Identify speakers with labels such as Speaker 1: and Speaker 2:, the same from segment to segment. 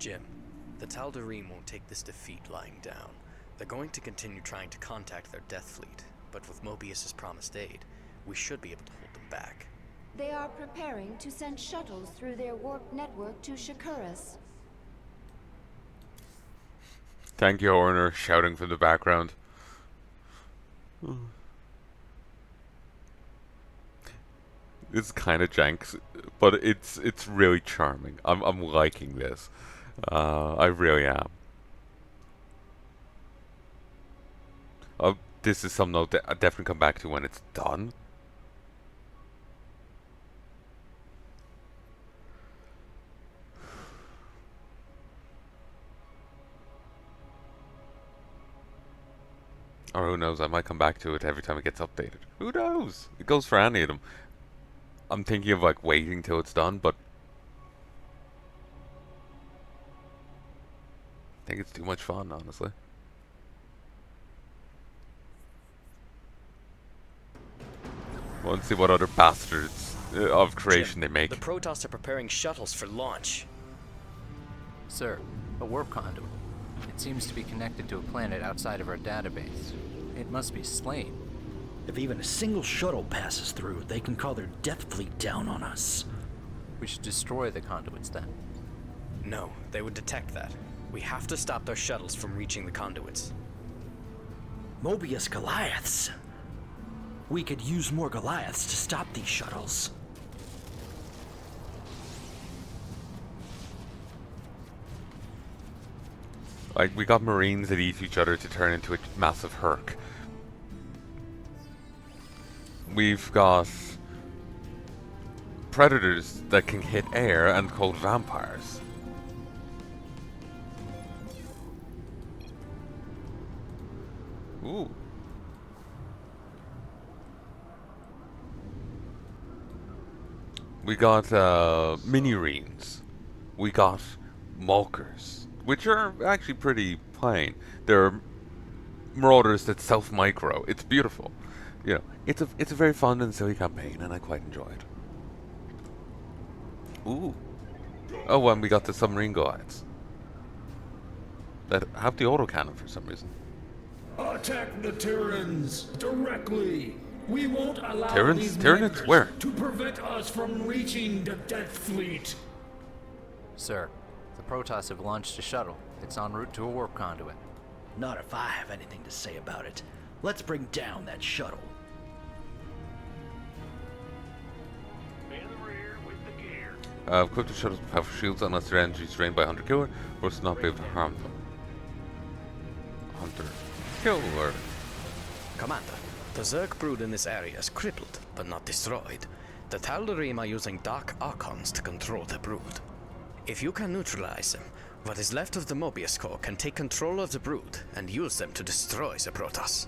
Speaker 1: Jim, the Tal'darim won't take this defeat lying down. They're going to continue trying to contact their death fleet, but with Mobius's promised aid, we should be able to hold them back.
Speaker 2: They are preparing to send shuttles through their warp network to Shakuras.
Speaker 3: Thank you, Horner, shouting from the background. It's kind of jank, but it's really charming. I'm liking this. I really am. This is something I'll definitely come back to when it's done. Or who knows, I might come back to it every time it gets updated. Who knows? It goes for any of them. I'm thinking of like waiting till it's done, but I think it's too much fun, honestly. I want to see what other bastards of creation
Speaker 1: Jim,
Speaker 3: they make.
Speaker 1: The Protoss are preparing shuttles for launch.
Speaker 4: Sir, a warp conduit. It seems to be connected to a planet outside of our database. It must be slain.
Speaker 5: If even a single shuttle passes through, they can call their death fleet down on us.
Speaker 4: We should destroy the conduits then.
Speaker 1: No, they would detect that. We have to stop their shuttles from reaching the conduits.
Speaker 5: Mobius Goliaths. We could use more Goliaths to stop these shuttles.
Speaker 3: Like, we got Marines that eat each other to turn into a massive herc. We've got Predators that can hit air and called vampires. Ooh. We got Mini-Reens. We got Mulkers, which are actually pretty plain. They're Marauders that self-micro. It's beautiful. You know, it's a very fun and silly campaign, and I quite enjoy it. Ooh. Oh, and we got the submarine Goliaths that have the autocannon for some reason.
Speaker 6: Attack the Terrans directly. We won't allow
Speaker 3: Terrans?
Speaker 6: these
Speaker 3: Terrans?
Speaker 6: members
Speaker 3: Where?
Speaker 6: to prevent us from reaching the Death Fleet.
Speaker 4: Sir, the Protoss have launched a shuttle. It's en route to a warp conduit.
Speaker 5: Not if I have anything to say about it. Let's bring down that shuttle.
Speaker 3: Equip the shuttles with powerful shields unless their energy is drained by Hunter Killer, or else not be able to harm them. Hunter Killer.
Speaker 1: Commander, the Zerg brood in this area is crippled, but not destroyed. The Tal'darim are using dark archons to control the brood. If you can neutralize them, what is left of the Mobius Corps can take control of the brood and use them to destroy the Protoss.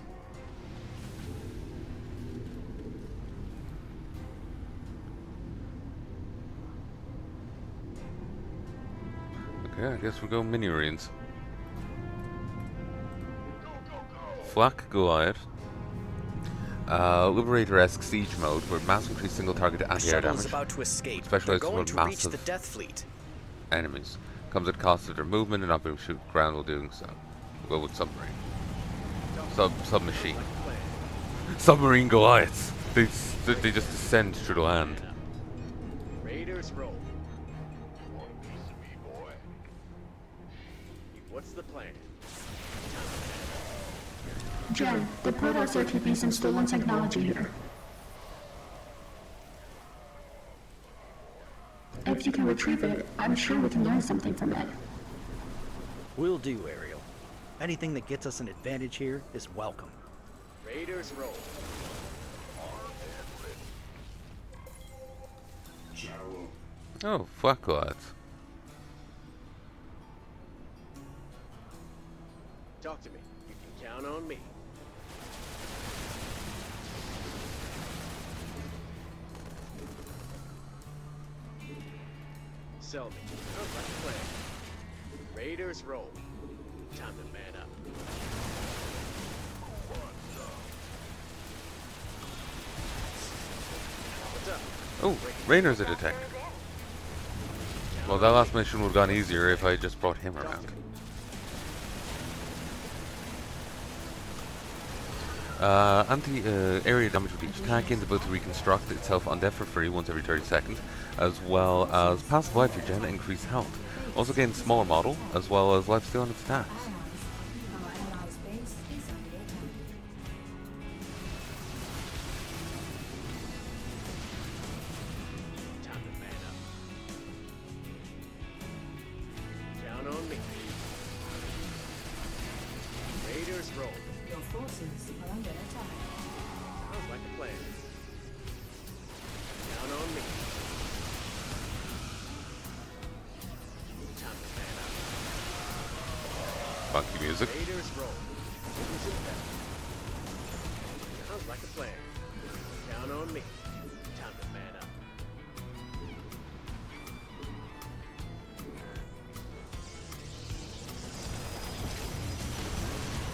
Speaker 3: Okay, I guess we'll go Mini-Marines. Flak Goliath. Liberator-esque siege mode where mass increase single target
Speaker 1: The
Speaker 3: anti-air
Speaker 1: shuttle
Speaker 3: damage.
Speaker 1: is about to escape. They're
Speaker 3: Specialized
Speaker 1: going
Speaker 3: toward
Speaker 1: to reach
Speaker 3: massive
Speaker 1: the Death Fleet.
Speaker 3: enemies. Comes at cost of their movement and not being able to shoot ground while doing so. We'll go with submarine. Submachine. Submarine Goliaths. They just descend through the land.
Speaker 7: Raiders roll. Want a piece of me, boy? What's the plan?
Speaker 8: Jen, the Protoss are keeping some stolen technology here. If you can retrieve it, I'm sure we can learn something from it.
Speaker 5: Will do, Ariel. Anything that gets us an advantage here is welcome.
Speaker 7: Raiders roll.
Speaker 3: Oh, Flak Goliaths.
Speaker 7: Talk to me. You can count on me. Sell me. Sounds like a plan. Raiders roll. Time to man up. What's up?
Speaker 3: Oh, Raynors are detected. Well, that last mission would have gone easier if I just brought him around. Anti-area damage with each attack gains ability to reconstruct itself undead for free once every 30 seconds, as well as passive life regen and increased health. Also gains smaller model, as well as lifesteal on its attacks.
Speaker 7: Time to man up. Down on me. Raiders roll.
Speaker 2: Your forces are under attack.
Speaker 7: Sounds like a plan. Down on me. Time to man up.
Speaker 3: Funky music.
Speaker 7: Raiders roll. Sounds like a plan. Down on me. Time to man up.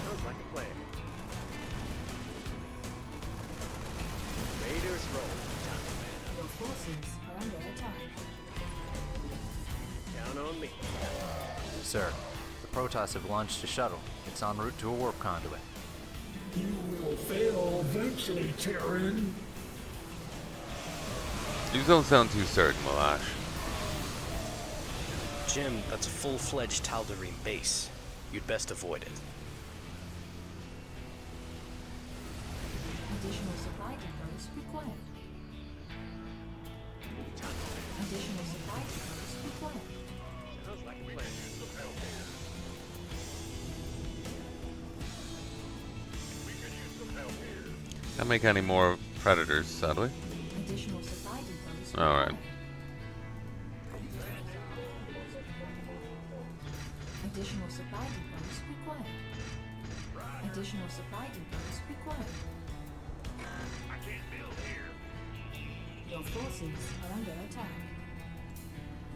Speaker 7: Sounds like a plan. Raiders roll. Time to man up.
Speaker 2: Your forces are under attack.
Speaker 7: Down on me.
Speaker 4: Sir, the Protoss have launched a shuttle. It's en route to a warp conduit.
Speaker 6: You will fail eventually, Terran.
Speaker 3: You don't sound too certain, Malash.
Speaker 1: Jim, that's a full-fledged Tal'darim base. You'd best avoid it.
Speaker 2: Additional supply depots required. Additional supply depots required.
Speaker 7: Sounds like a plan.
Speaker 3: Can't make any more predators, sadly.
Speaker 2: Additional supply depots
Speaker 3: Alright.
Speaker 2: required. Additional supply depots required. Additional supply depots required.
Speaker 6: I can't build here.
Speaker 2: Your forces are under attack.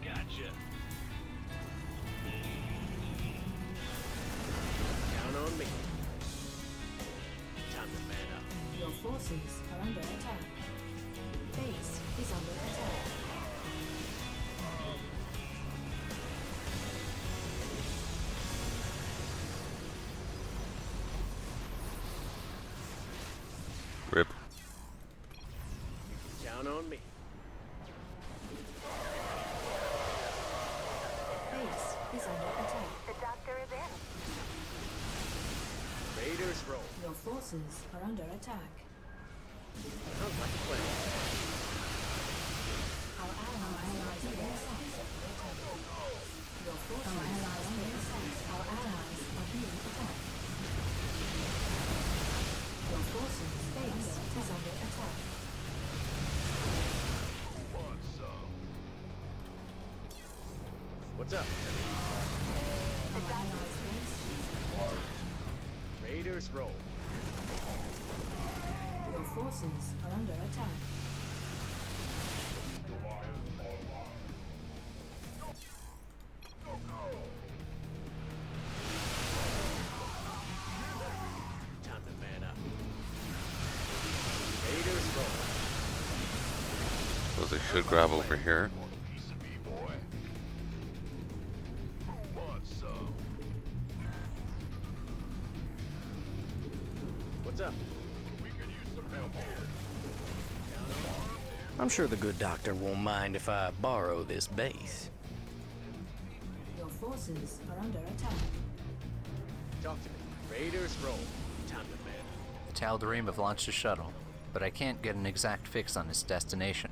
Speaker 6: Gotcha.
Speaker 7: Down on me. Time to man up.
Speaker 2: Your forces are under attack. Base is under attack.
Speaker 3: Rip.
Speaker 7: Down on me.
Speaker 2: Base is under attack.
Speaker 7: Raiders roll.
Speaker 2: Your forces are under attack.
Speaker 7: Sounds like a plan.
Speaker 2: Our allies are being attacked. Your forces are under attack. Our allies are being attacked. Your forces base is under attack.
Speaker 7: What's up?
Speaker 2: Our allies base
Speaker 7: Raiders roll.
Speaker 2: Your forces are under attack.
Speaker 7: Time to man up. Raiders roll.
Speaker 3: Suppose I should grab over here.
Speaker 7: What's up?
Speaker 1: I'm sure the good doctor won't mind if I borrow this base.
Speaker 2: Your forces are under attack.
Speaker 7: Talk to me. Raiders roll. Time to man up.
Speaker 4: The Tal'darim have launched a shuttle, but I can't get an exact fix on its destination.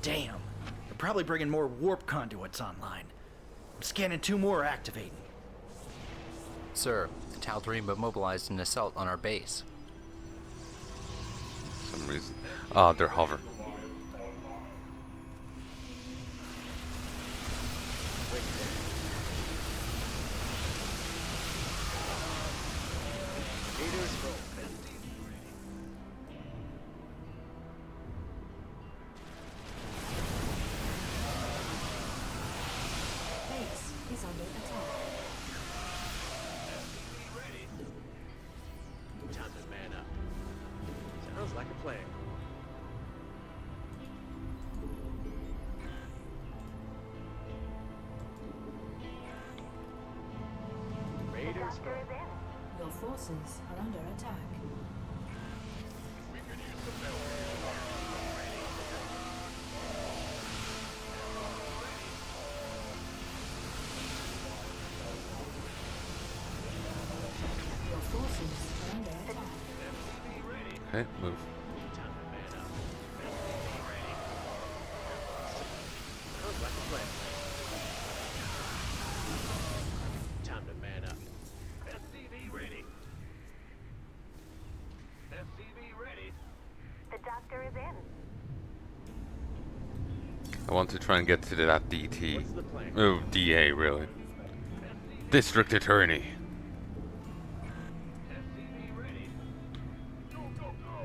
Speaker 5: Damn. They're probably bringing more warp conduits online. I'm scanning 2 more activating.
Speaker 4: Sir, the Tal'darim have mobilized an assault on our base.
Speaker 3: For some reason. Ah, they're hover.
Speaker 7: Raiders roll.
Speaker 2: Base is under attack.
Speaker 7: Time to man up. Sounds like a plan.
Speaker 2: Your forces are under attack. Your forces are under attack.
Speaker 3: Okay, move.
Speaker 7: Sounds like a plan. Time to man up. SCV ready. SCV ready.
Speaker 9: The doctor is in.
Speaker 3: I want to try and get to that DT.
Speaker 7: What's the plan?
Speaker 3: Oh, DA, really. District Attorney.
Speaker 7: SCV ready. Go, go, go.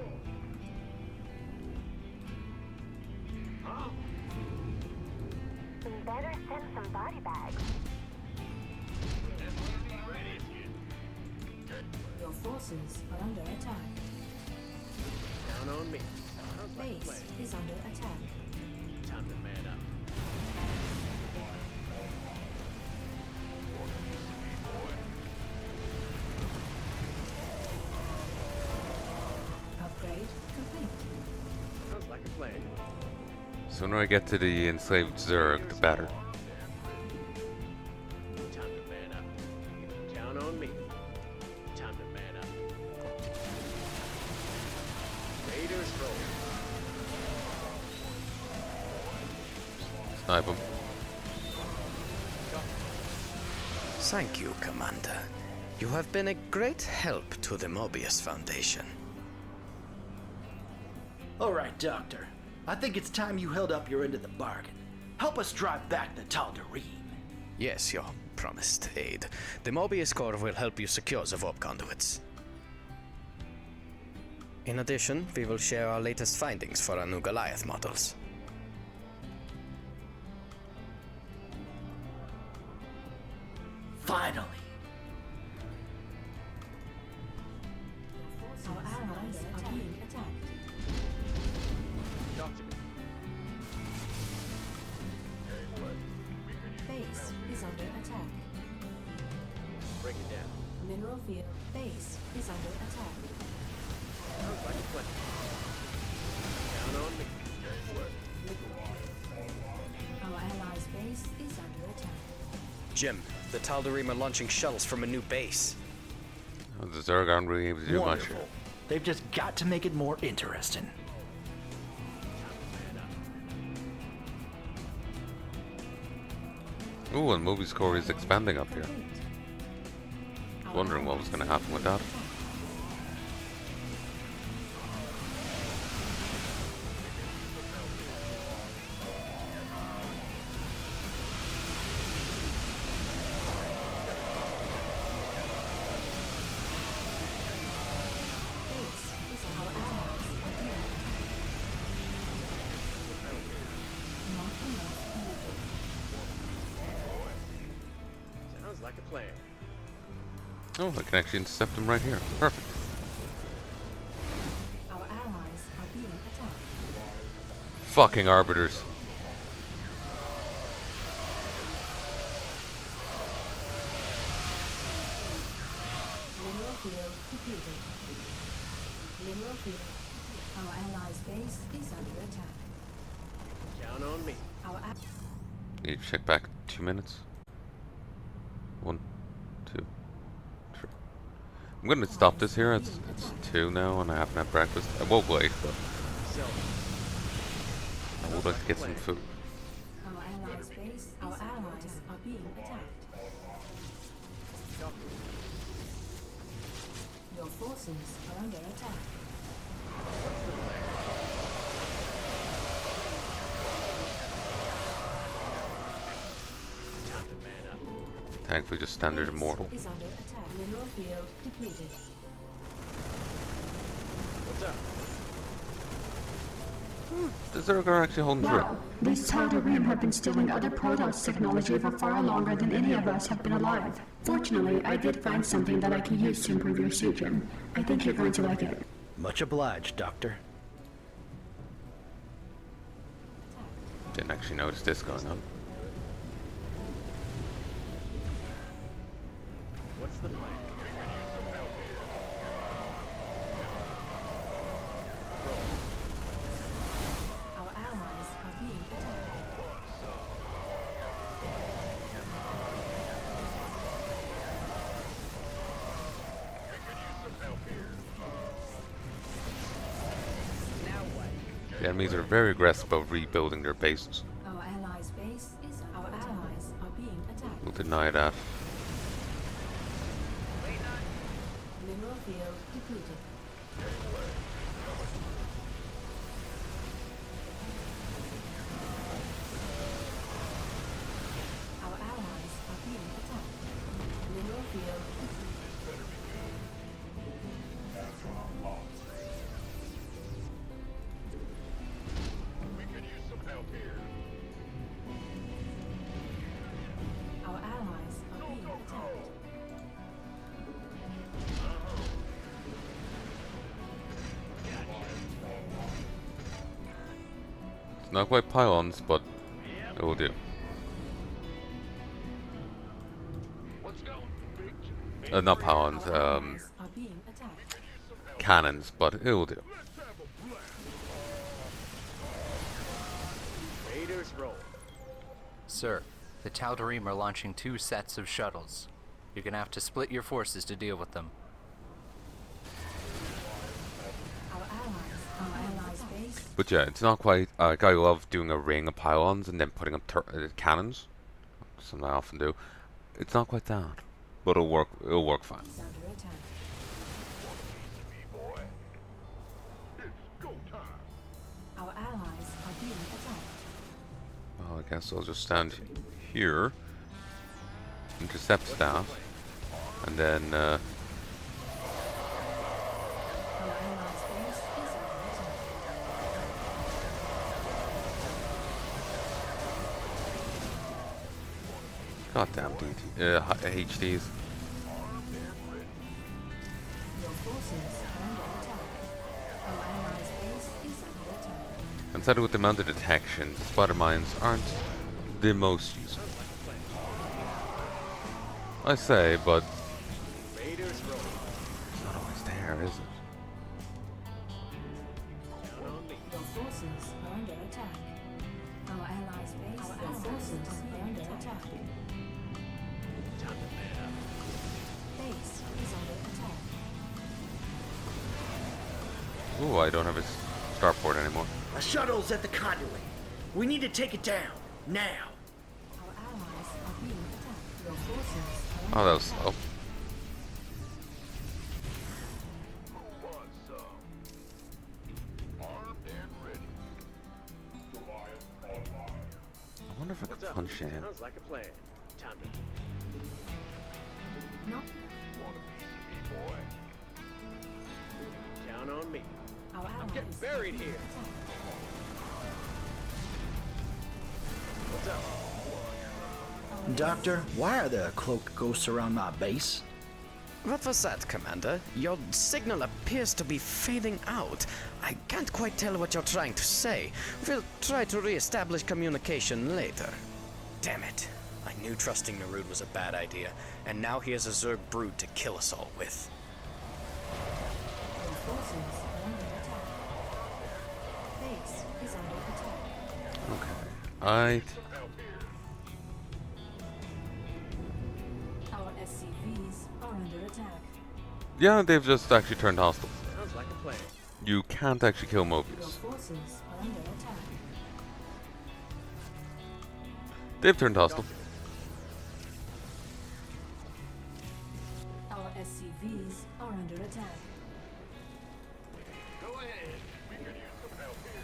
Speaker 7: Huh?
Speaker 9: Better send some body bags.
Speaker 7: SCV ready.
Speaker 2: Your forces are under attack.
Speaker 7: Down on me. Sounds like a
Speaker 2: Base
Speaker 7: plan.
Speaker 2: is under attack.
Speaker 7: Time to man up.
Speaker 2: Upgrade complete.
Speaker 7: Sounds like a plan.
Speaker 3: Sooner I get to the enslaved Zerg, the better.
Speaker 7: Time to man up. Down on me. Time to man up. Raiders roll.
Speaker 3: Snipe him.
Speaker 1: Thank you, Commander. You have been a great help to the Mobius Foundation.
Speaker 5: All right, Doctor. I think it's time you held up your end of the bargain. Help us drive back the Tal'darim.
Speaker 1: Yes, your promised aid. The Mobius Corps will help you secure the warp conduits. In addition, we will share our latest findings for our new Goliath models.
Speaker 5: Finally.
Speaker 2: Our allies are being attacked.
Speaker 7: Doctor.
Speaker 2: Base is under attack.
Speaker 7: Break it down.
Speaker 2: Mineral field. Base is under attack.
Speaker 7: Sounds like a plan. Down on me.
Speaker 2: Our allies' base is under attack.
Speaker 1: Jim, the Tal'darim are launching shuttles from a new base.
Speaker 3: Oh, the Zerg aren't really able to do much
Speaker 5: Wonderful.
Speaker 3: here.
Speaker 5: They've just got to make it more interesting.
Speaker 3: Ooh, and Mobius Corps is expanding up here.
Speaker 2: Complete. Our
Speaker 3: Wondering what was
Speaker 2: allies
Speaker 3: going to happen with that.
Speaker 2: Base is our allies are being attacked. Not enough energy.
Speaker 7: Sounds like a plan.
Speaker 3: Oh, I can actually intercept him right here. Perfect.
Speaker 2: Our allies are being attacked.
Speaker 3: Fucking Arbiters.
Speaker 2: Mineral field depleted. Mineral field. Our allies' base is under attack.
Speaker 7: Down on me.
Speaker 2: Our
Speaker 3: Need to check back 2 minutes. 1, 2, 3. I'm gonna stop this here. It's 2 now, and I haven't had breakfast. I woke late, but
Speaker 7: So,
Speaker 3: I would like to get some food.
Speaker 2: Our allies' base. Our allies are being attacked.
Speaker 7: Doctor.
Speaker 2: Your forces are under attack.
Speaker 7: Time to man up.
Speaker 3: Thankfully, just standard
Speaker 2: Base
Speaker 3: immortal.
Speaker 2: is under attack. Mineral field depleted.
Speaker 7: What's up?
Speaker 3: The Zerg are actually holding through.
Speaker 8: Wow, these Tal'darim have been stealing other Protoss technology for far longer than any of us have been alive. Fortunately, I did find something that I can use to improve your suit, Jim. I think you're going to like it.
Speaker 5: Much obliged, Doctor.
Speaker 3: Didn't actually notice this going on.
Speaker 7: What's the plan?
Speaker 3: The enemies are very aggressive about rebuilding their bases.
Speaker 2: Our allies' base is our allies are being attacked.
Speaker 3: We'll deny that.
Speaker 2: Mineral field depleted. Our allies are being attacked. Mineral field depleted. Our allies are being attacked.
Speaker 3: It's not quite pylons, but it will do. Not pylons,
Speaker 2: Are being attacked.
Speaker 3: cannons, but it will do.
Speaker 7: Raiders roll.
Speaker 4: Sir, the Tal'darim are launching 2 sets of shuttles. You're gonna have to split your forces to deal with them.
Speaker 2: Our allies' base.
Speaker 3: But yeah, it's not quite. I love doing a ring of pylons and then putting up cannons. Something I often do. It's not quite that, but it'll work. It'll work fine.
Speaker 2: Is under attack. Our allies are being attacked.
Speaker 3: Well, I guess I'll just stand here, intercept staff, and then.
Speaker 2: Our allies' base is under attack.
Speaker 3: Goddamn HDs.
Speaker 2: Your forces are under attack. Our allies' base is under attack.
Speaker 3: Inside with the amount of detection, the spider mines aren't the most useful. I say, but
Speaker 7: Raiders roll.
Speaker 3: it's not always there, is it?
Speaker 7: Down on me.
Speaker 2: Your forces are under attack. Our allies' base. Your forces are under attack.
Speaker 7: Time to man up.
Speaker 2: Base is under attack.
Speaker 3: Ooh, I don't have a starport anymore.
Speaker 5: A shuttle's at the conduit. We need to take it down. Now.
Speaker 2: Our allies are being attacked. Your forces are
Speaker 3: Oh, that was slow. I wonder if I
Speaker 7: What's
Speaker 3: could
Speaker 7: up?
Speaker 3: punch in.
Speaker 7: Sounds like a plan. Time to
Speaker 2: not.
Speaker 7: count on me.
Speaker 2: Our allies
Speaker 7: getting
Speaker 2: are
Speaker 7: buried
Speaker 2: being
Speaker 7: here.
Speaker 2: attacked.
Speaker 7: What's up?
Speaker 5: Doctor, why are there cloaked ghosts around my base?
Speaker 1: What was that, Commander? Your signal appears to be fading out. I can't quite tell what you're trying to say. We'll try to re-establish communication later. Damn it. I knew trusting Narud was a bad idea, and now he has a Zerg brood to kill us all with.
Speaker 2: Your forces are under attack. Base is under attack.
Speaker 3: I
Speaker 2: Our SCVs are under attack.
Speaker 3: yeah, they've just actually turned hostile.
Speaker 7: Sounds like a plan.
Speaker 3: You can't actually kill
Speaker 2: Your
Speaker 3: Mobius.
Speaker 2: forces are under attack.
Speaker 3: They've turned hostile.
Speaker 2: Our SCVs are under attack.
Speaker 7: Go ahead. We could use some help here.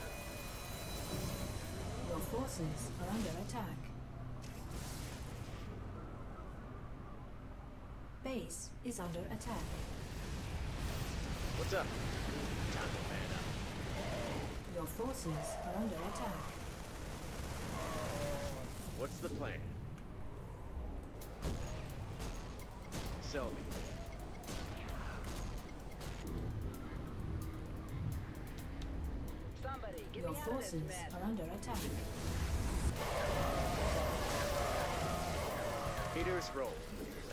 Speaker 2: Your forces are under attack. Base is under attack.
Speaker 7: What's up? Time to man up.
Speaker 2: Your forces are under attack.
Speaker 7: What's the plan? Sell me.
Speaker 2: Your forces are under attack.
Speaker 7: Raiders roll.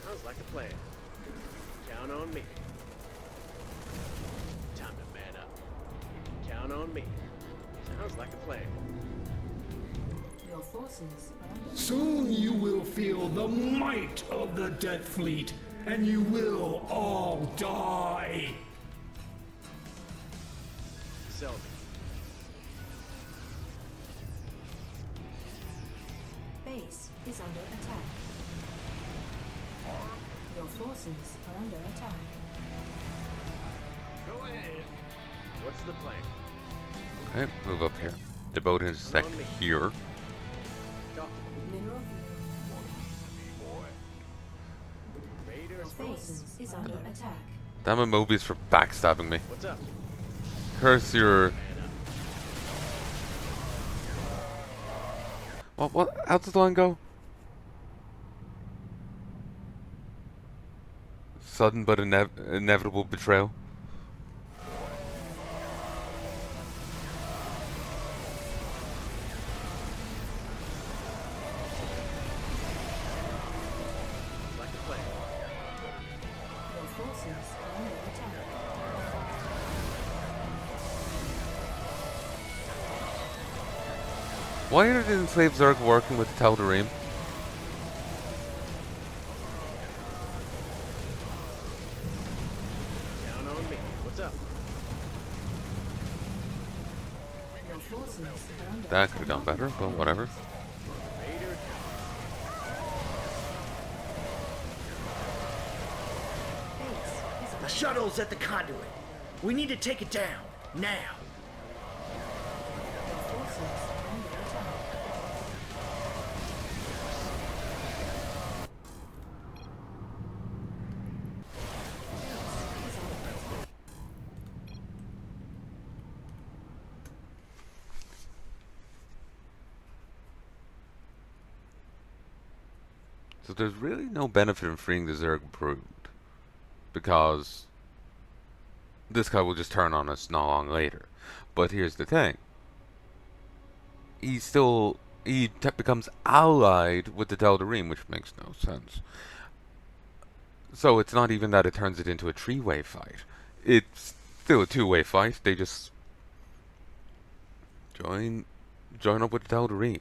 Speaker 7: Sounds like a plan. Count on me. Time to man up. Count on me. Sounds like a plan.
Speaker 2: Your forces are under
Speaker 6: Soon you will feel the might of the Death Fleet, and you will all die.
Speaker 7: Sell me.
Speaker 2: is under attack. Your forces are under attack.
Speaker 7: Go ahead. What's the plan?
Speaker 3: Okay, move up here. The boat intersect here.
Speaker 7: Doctor,
Speaker 2: Mineral
Speaker 7: Raiders
Speaker 2: base is under attack.
Speaker 3: Damn it, Mobius, for backstabbing me.
Speaker 7: What's up?
Speaker 3: Curse your... What? How does the line go? Sudden but inevitable betrayal.
Speaker 7: Like a plan.
Speaker 2: Your forces are under attack.
Speaker 3: Why are the enslaved Zerg working with the Tal'darim?
Speaker 7: Down on me. What's up?
Speaker 2: Your forces are under
Speaker 3: That could have gone better, but whatever.
Speaker 7: Raiders.
Speaker 2: base is
Speaker 5: The
Speaker 2: under
Speaker 5: shuttle's at the conduit. We need to take it down. Now.
Speaker 2: Your forces are under attack. Base is under attack.
Speaker 3: So there's really no benefit in freeing the Zerg brood. Because this guy will just turn on us not long later. But here's the thing. He becomes allied with the Tal'darim, which makes no sense. So it's not even that it turns it into a three-way fight. It's still a two-way fight. They just join up with the Tal'darim.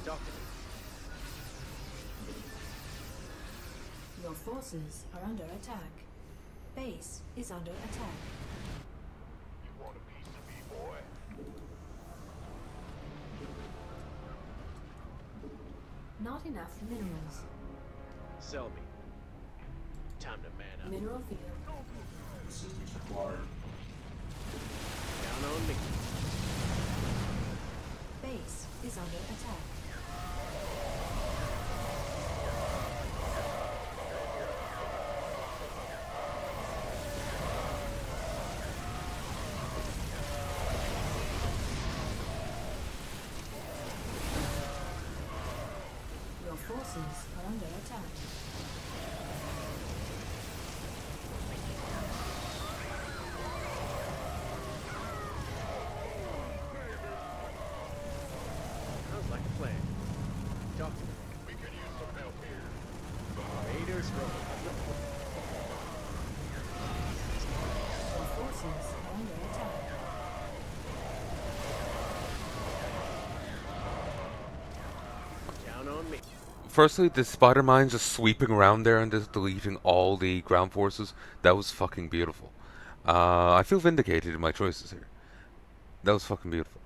Speaker 7: Talk to me.
Speaker 2: Your forces are under attack. Base is under attack.
Speaker 7: You want a piece of me, boy?
Speaker 2: Not enough minerals.
Speaker 7: Sell me. Time to man up.
Speaker 2: Mineral field.
Speaker 7: Down on me.
Speaker 2: Base is under attack. Your forces are under attack.
Speaker 7: Sounds like a plan. Talk to me. We could use some help here. Raiders roll.
Speaker 2: Your forces are under attack.
Speaker 7: Down on me.
Speaker 3: Firstly, the spider mines just sweeping around there and just deleting all the ground forces. That was fucking beautiful. I feel vindicated in my choices here. That was fucking beautiful.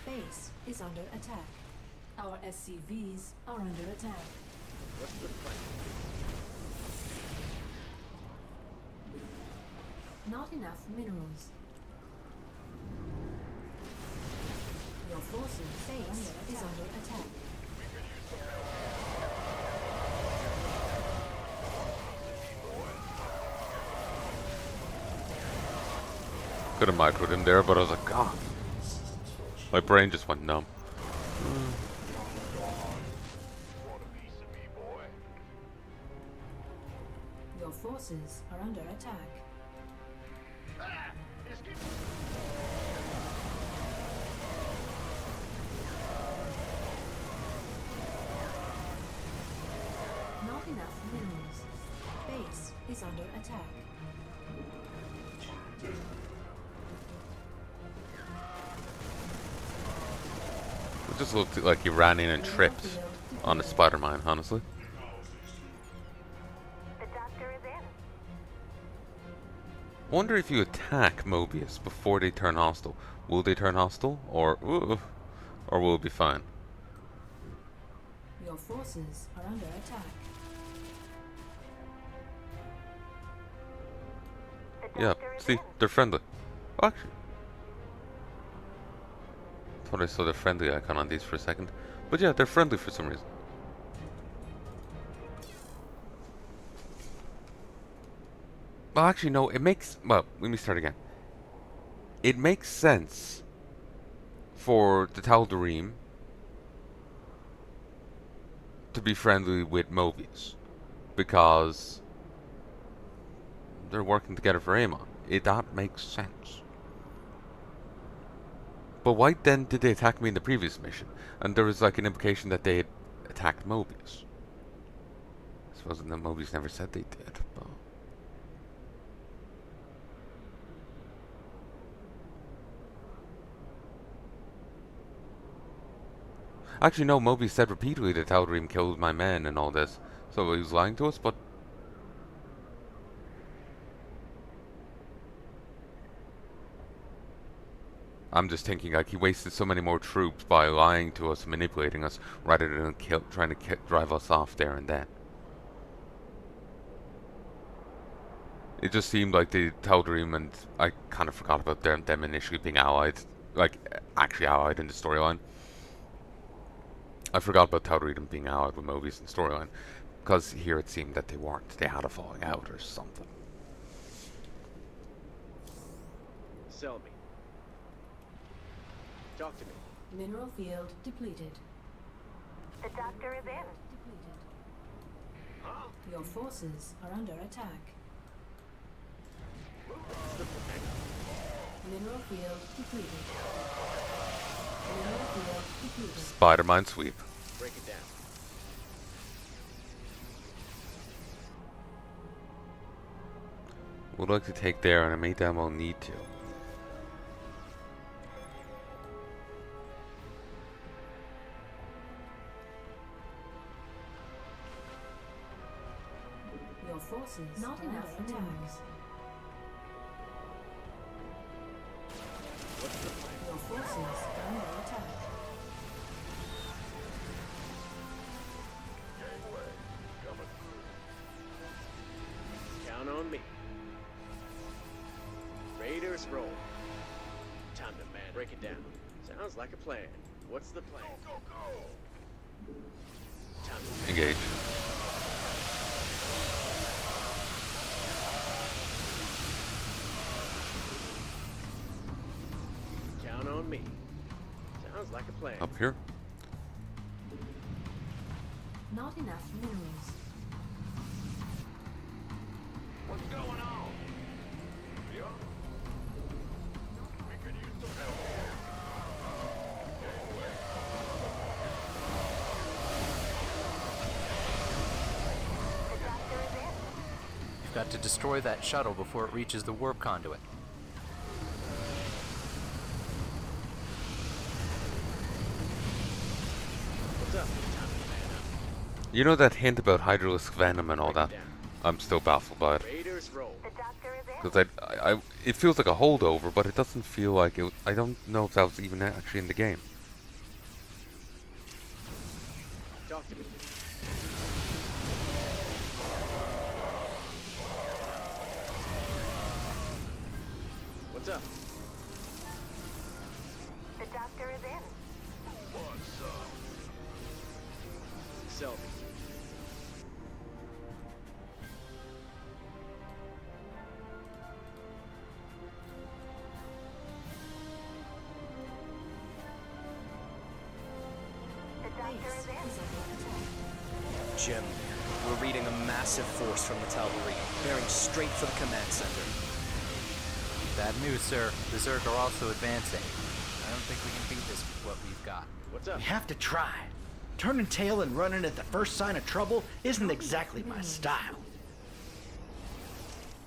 Speaker 2: Base is under attack. Our SCVs are under attack.
Speaker 7: What's the plan?
Speaker 2: Not enough minerals. Your forces base is under attack.
Speaker 3: Could have microed him there, but I was like, God. My brain just went numb.
Speaker 2: Your forces are under attack. Not enough minerals. Base is under attack.
Speaker 3: It just looked like he ran in and tripped on the spider mine, honestly.
Speaker 9: The doctor is in.
Speaker 3: I wonder if you attack Mobius before they turn hostile, Will they turn hostile, or will it be fine?
Speaker 2: Your forces are under attack.
Speaker 3: Yeah, see, they're friendly. Actually, thought I saw the friendly icon on these for a second, but yeah, they're friendly for some reason. Well, actually, no, it makes... Well, let me start again. It makes sense for the Tal'darim to be friendly with Mobius, because they're working together for Amon. That makes sense. But why then did they attack me in the previous mission? And there was like an implication that they had attacked Mobius. I suppose that Mobius never said they did, but... Actually, no, Mobius said repeatedly that Tal'darim killed my men and all this. So he was lying to us, but... I'm just thinking, like, he wasted so many more troops by lying to us, manipulating us, rather than trying to drive us off there and then. It just seemed like the Tal'darim, and I kind of forgot about them initially being allied, like, actually allied in the storyline. I forgot about Tal'darim being allied with Mobius in the storyline, because here it seemed that they weren't. They had a falling out or something.
Speaker 7: Sell me. Talk to me.
Speaker 2: Mineral field depleted.
Speaker 9: The doctor is in.
Speaker 2: Depleted. Your forces are under attack. Mineral field depleted. Mineral field depleted.
Speaker 3: Spider-Man sweep.
Speaker 7: Break it down.
Speaker 3: Would like to take there, and I may damn well need to.
Speaker 2: Your forces not enough attacks. Your forces are under attack.
Speaker 7: Count on me. Raiders roll. Time to man. Break it down. Sounds like a plan. What's the plan? Go, go, go. Time to
Speaker 3: Engage.
Speaker 7: count on me. Sounds like a plan.
Speaker 3: Up here.
Speaker 2: Not enough minerals.
Speaker 6: What's going on? Yeah? We could use some help here.
Speaker 9: The doctor is in.
Speaker 4: You've got to destroy that shuttle before it reaches the warp conduit.
Speaker 7: What's up? Time to man up.
Speaker 3: You know that hint about hydralisk venom and all that? I'm still baffled by it.
Speaker 7: Raiders roll.
Speaker 9: The doctor is in.
Speaker 3: Because it feels like a holdover, but it doesn't feel like it. I don't know if that was even actually in the game.
Speaker 7: Talk to me. What's up?
Speaker 9: The doctor is in.
Speaker 6: What's up?
Speaker 7: Sell me.
Speaker 9: The doctor is in.
Speaker 1: Jim, we're reading a massive force from the Tal'darim, bearing straight for the command center.
Speaker 4: Bad news, sir. The Zerg are also advancing. I don't think we can beat this with what we've got.
Speaker 7: What's up?
Speaker 5: We have to try. Turning tail and running at the first sign of trouble isn't exactly my style.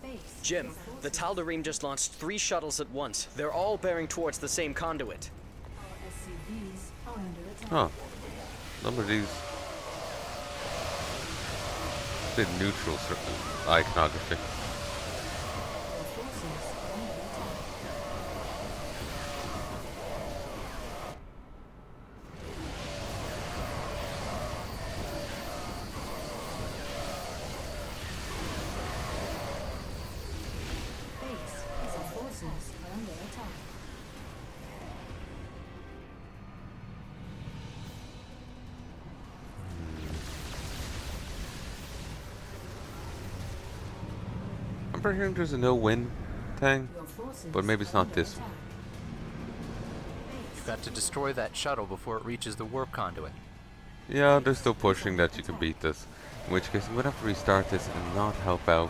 Speaker 2: Base.
Speaker 1: Jim, the Tal'darim just launched 3 shuttles at once. They're all bearing towards the same conduit.
Speaker 2: Our SCVs are under attack.
Speaker 3: Huh. Number of these. Bit neutral, certainly. Iconography.
Speaker 2: Your forces are under attack.
Speaker 3: remember hearing there's a no-win thing,
Speaker 2: Your forces
Speaker 3: but maybe it's
Speaker 2: are
Speaker 3: not
Speaker 2: under
Speaker 3: this
Speaker 2: attack.
Speaker 3: one.
Speaker 4: You've got to destroy that shuttle before it reaches the warp conduit.
Speaker 3: Yeah, they're still pushing that you can beat this. In which case, I'm gonna have to restart this and not help out.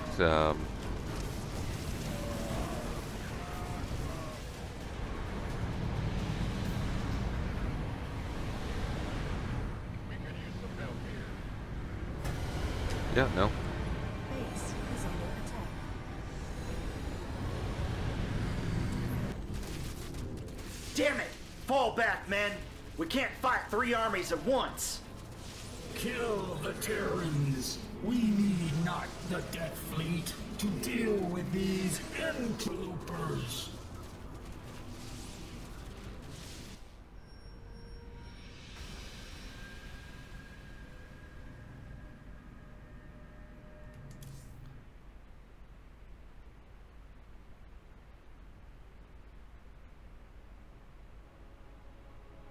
Speaker 3: Yeah, no.
Speaker 2: Base is under attack.
Speaker 5: Damn it! Fall back, men! We can't fight 3 armies at once!
Speaker 6: Kill the Terrans. We need not the Death Fleet to deal with these interlopers.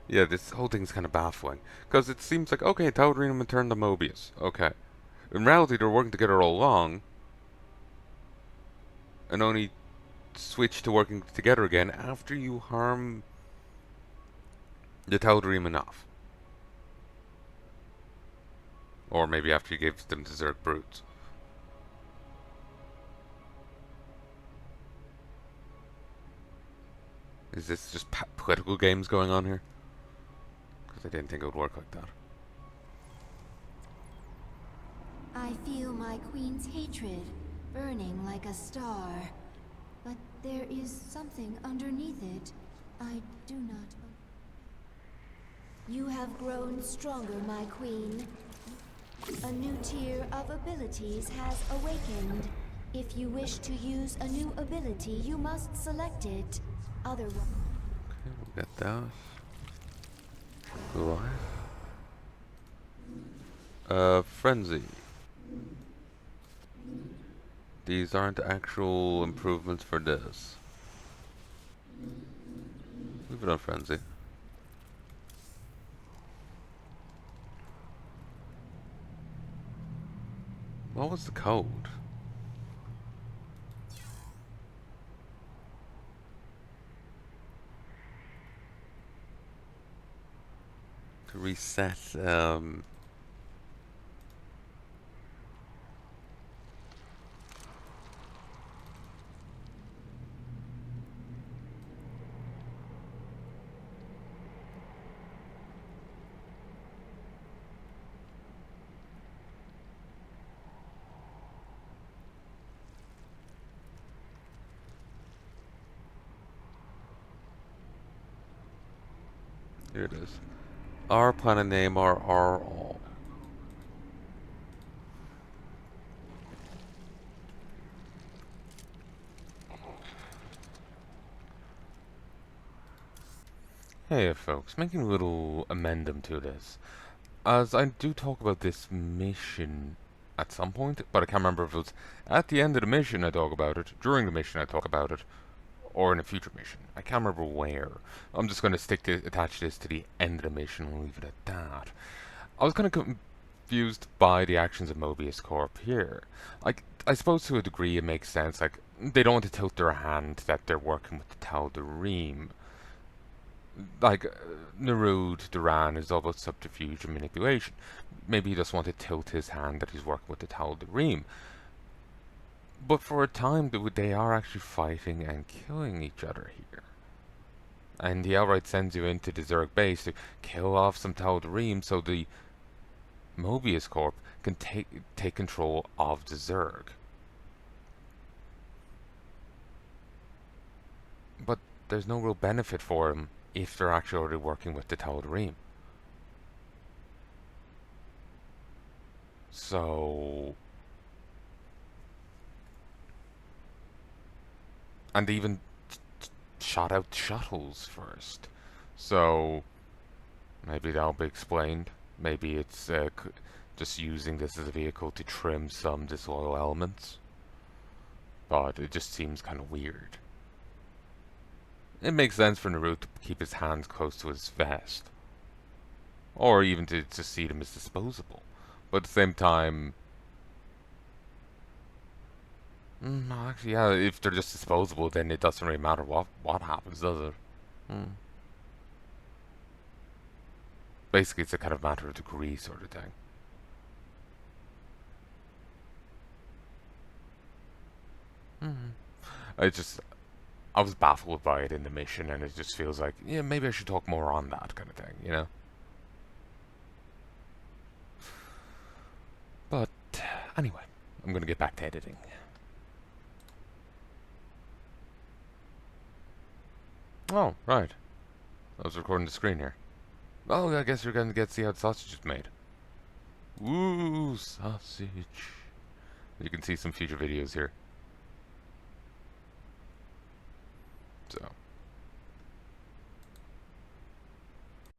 Speaker 3: Yeah, this whole thing's kind of baffling. Because it seems like, okay, Tal'darim and turned to Mobius. Okay. In reality, they're working together all along. And only switch to working together again after you harm the Tal'darim enough. Or maybe after you give them to Zerg brutes. Is this just political games going on here? Because I didn't think it would work like that.
Speaker 10: I feel my queen's hatred burning like a star. But there is something underneath it. I do not. You have grown stronger, my queen. A new tier of abilities has awakened. If you wish to use a new ability, you must select it. Otherwise.
Speaker 3: Okay, we'll get that. Life. Frenzy. These aren't actual improvements for this. Leave it on Frenzy. What was the code? To reset, here it is. Our planet name are all. Hey folks, making a little amendum to this. As I do talk about this mission at some point, but I can't remember if it was at the end of the mission I talk about it, during the mission I talk about it, or in a future mission. I can't remember where. I'm just going to attach this to the end of the mission and leave it at that. I was kind of confused by the actions of Mobius Corp here. Like, I suppose to a degree it makes sense. Like, they don't want to tilt their hand that they're working with the Tal'darim. Like, Nerud Duran is all about subterfuge and manipulation. Maybe he just want to tilt his hand that he's working with the Tal'darim. But for a time, they are actually fighting and killing each other here. And he outright sends you into the Zerg base to kill off some Tal'darim so the Mobius Corp can take control of the Zerg. But there's no real benefit for him if they're actually already working with the Tal'darim. So... And they even shot out shuttles first. So, maybe that'll be explained. Maybe it's just using this as a vehicle to trim some disloyal elements. But it just seems kind of weird. It makes sense for Nerud to keep his hands close to his vest. Or even to see them as disposable. But at the same time... No, actually, yeah, if they're just disposable, then it doesn't really matter what happens, does it? Basically, it's a kind of matter of degree sort of thing. I was baffled by it in the mission, and it just feels like, yeah, maybe I should talk more on that kind of thing, you know? But, anyway, I'm gonna get back to editing. Oh, right. I was recording the screen here. Oh, I guess you're gonna get to see how the sausage is made. Ooh, sausage. You can see some future videos here. So...